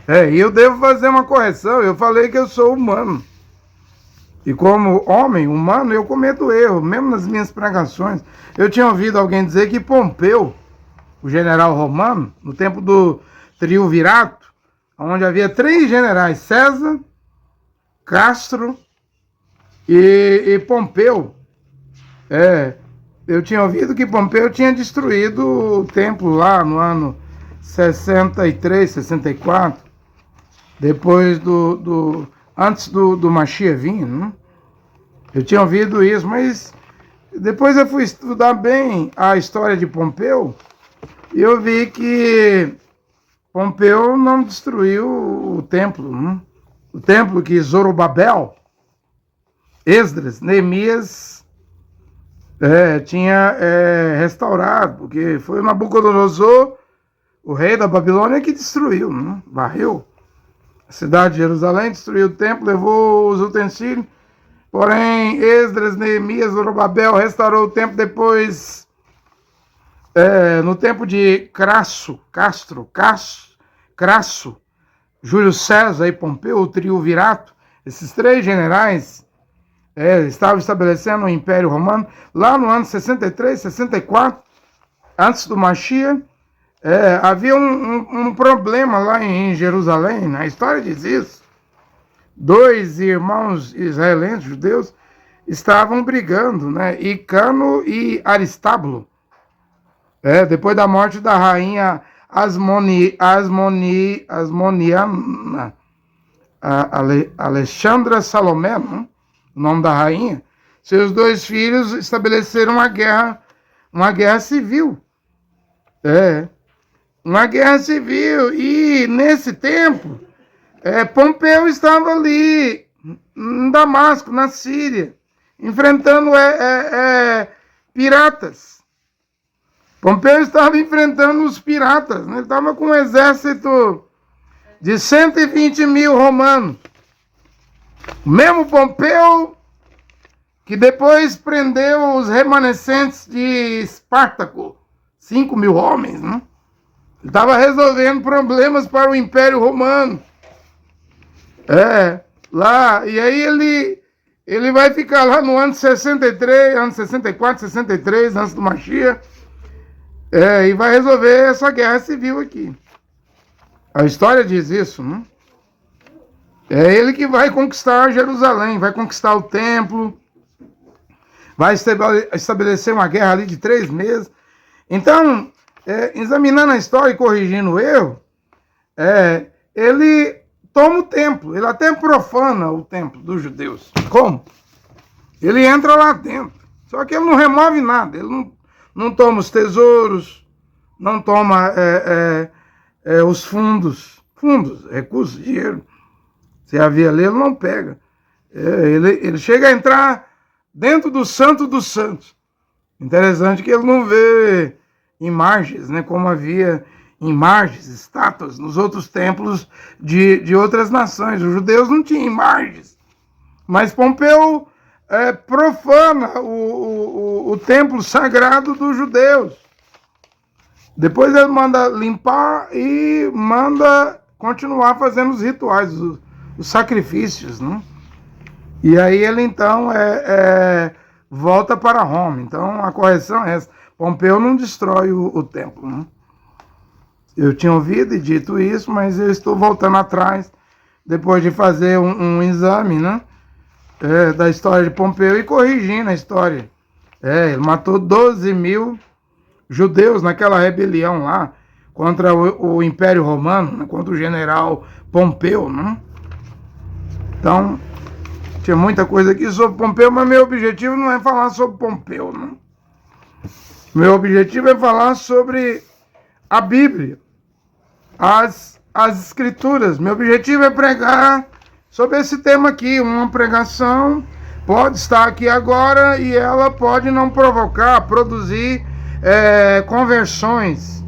E eu devo fazer uma correção. Eu falei que eu sou humano. E como homem humano, eu cometo erro, mesmo nas minhas pregações. Eu tinha ouvido alguém dizer que Pompeu, o general romano, no tempo do triunvirato, onde havia 3 generais, César, Castro e Pompeu. Eu tinha ouvido que Pompeu tinha destruído o templo lá no ano 63, 64, depois antes do Mashiach vir, né? Eu tinha ouvido isso, mas depois eu fui estudar bem a história de Pompeu e eu vi que Pompeu não destruiu o templo, né? O templo que Zorobabel, Esdras, Neemias tinha restaurado, porque foi o Nabucodonosor, o rei da Babilônia, que destruiu, né? Varreu a cidade de Jerusalém, destruiu o templo, levou os utensílios. Porém, Esdras, Neemias, Zorobabel restaurou o templo depois, no tempo de Crasso, Júlio César e Pompeu, o triunvirato. Esses 3 generais estavam estabelecendo o Império Romano lá no ano 63, 64, antes do Mashiach. Havia um problema lá em Jerusalém, a história diz isso. 2 irmãos israelenses, judeus, estavam brigando, né? Icano e Aristábulo. Depois da morte da rainha Asmoniana, Alexandra Salomé, né? O nome da rainha, seus 2 filhos estabeleceram uma guerra civil. Uma guerra civil. E nesse tempo, Pompeu estava ali em Damasco, na Síria, enfrentando piratas. Pompeu estava enfrentando os piratas, né? Ele estava com um exército de 120 mil romanos. O mesmo Pompeu que depois prendeu os remanescentes de Espartaco, 5 mil homens, né? Ele estava resolvendo problemas para o Império Romano. Lá, e aí ele vai ficar lá no ano 63, ano 64, 63, antes do Mashiach, e vai resolver essa guerra civil aqui. A história diz isso, né? É ele que vai conquistar Jerusalém, vai conquistar o templo, vai estabelecer uma guerra ali de 3 meses. Então, examinando a história e corrigindo o erro, ele toma o templo, ele até profana o templo dos judeus. Como? Ele entra lá dentro, só que ele não remove nada, ele não toma os tesouros, não toma os fundos, recursos, dinheiro. Se havia ali, ele não pega. Ele chega a entrar dentro do Santo dos Santos. Interessante que ele não vê imagens, né, como havia imagens, estátuas nos outros templos de outras nações. Os judeus não tinham imagens. Mas Pompeu profana o templo sagrado dos judeus. Depois ele manda limpar e manda continuar fazendo os rituais, os sacrifícios, né? E aí ele então volta para Roma. Então a correção é essa. Pompeu não destrói o templo, né? Eu tinha ouvido e dito isso, mas eu estou voltando atrás, depois de fazer um exame, né? Da história de Pompeu e corrigindo a história. Ele matou 12 mil judeus naquela rebelião lá contra o Império Romano, né? Contra o general Pompeu, né? Então, tinha muita coisa aqui sobre Pompeu, mas meu objetivo não é falar sobre Pompeu, né? Meu objetivo é falar sobre a Bíblia, as Escrituras. Meu objetivo é pregar sobre esse tema aqui. Uma pregação pode estar aqui agora e ela pode não provocar, produzir conversões